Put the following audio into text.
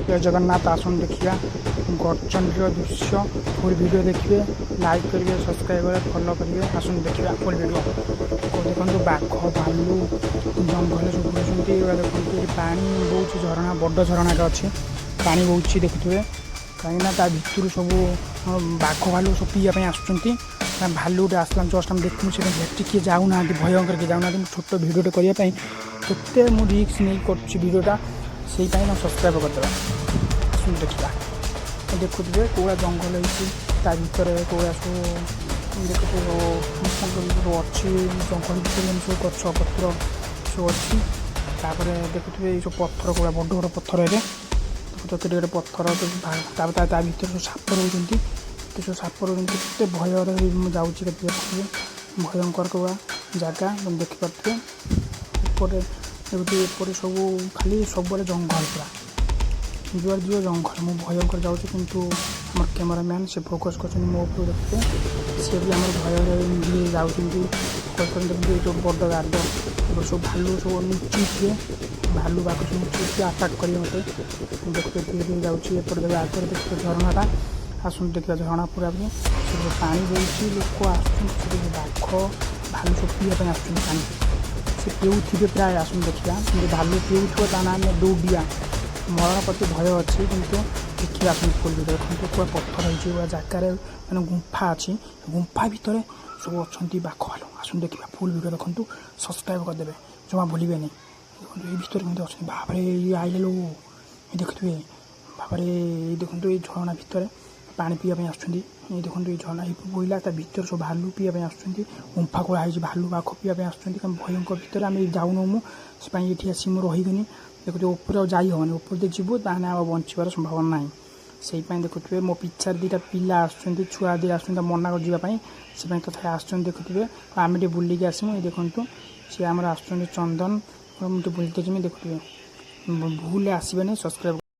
जय जगन्नाथ आसन देखिए गड़चंडी दृश्य फुल वीडियो देखिए लाइक करेंगे सब्सक्राइब करेंगे फॉलो करेंगे आसन देखिए फुल वीडियो देखो बाघ भालू जंगल सब बुलूँ देखते पा बहुत झरणा बड़ झरणा अच्छी पा बहुत देखुए कहीं भितर सब बाघ भालू सब पीवाई आसुँच भालुटे आसला जस्ट आम देखूँ से किए जाऊना भयंकर किए जाऊना छोट भिडियोटे करने केते मु रिस्क नहीं करीडियोटा से सब्सक्राइब करदे आसुन देखा देखुए कौड़ा जंगल होर कौड़ा सब देखुए अच्छी जंगल भितर सब गछ पत्र सब अच्छी देखुए सब पत्थर कौड़ा बड़ बड़ पत्थर है केटे पत्थर भितर सब साप रोच सब साप रोच भय जाऊँगी देखिए भयंकर कौड़ा जगह देखिपे एपटे सब खाली सब जंगल पूरा जुआर जीव जंगल मु भयंकर जाऊँ किंतु आम कैमेरामैन से फोकस कर मो ऊपर देखते सी भी आम भय जाऊँगी जो बड़ गार्ड सब भालू सब नुचिए भालू बाघ सब नुचिए आटाक कर मत देखते धीरे धीरे जाऊँगी आगे देखते झरणाटा आसुन देखिए झरणा पूरा भी सब पानी बोलूँ लोक आसुँच बाघ भालू सब पीवाई आसुँच पानी से पीऊे प्राय आसुन देखा भालू पीऊ ताना दौड़िया मरण प्रति भय अच्छी किंतु देखिए आसुन फुल वीडियो देखते पूरा पत्थर होती पूरा जगार मैंने गुंफा अच्छी गुंफा भितर सब अच्छा बाघ भालू आसुन देखा फुल वीडियो देखूँ सब्सक्राइब करदे जमा भूलें नहीं देखो ये भितर केमती अच्छे भाव ये आइले लो देखुए भाव देखो ये झरणा भितर पानी पीवाई आसुँच ये देखो ये झरणा बोला भितर सब भालू पीवाई आसुँच गुंफा खोलाई भालू बाघ पीवाई आसुँच भयंकर भितर आम जाऊनु मुझे ये आसी मुझे रहीगनी देखो ऊपर जाई हेनी ऊपर दे जीवु ताने आ बचार संभावना ना से देखुए मो पिछा दुटा पिला आसुँच छुआ दी आस मना कर जावाई से तथा आस देखुए आम टे बुलिकी आसमु ये देखो सी आम आस चंदन मुझे बुलते जी देखुए भूल आसबे सब्सक्राइब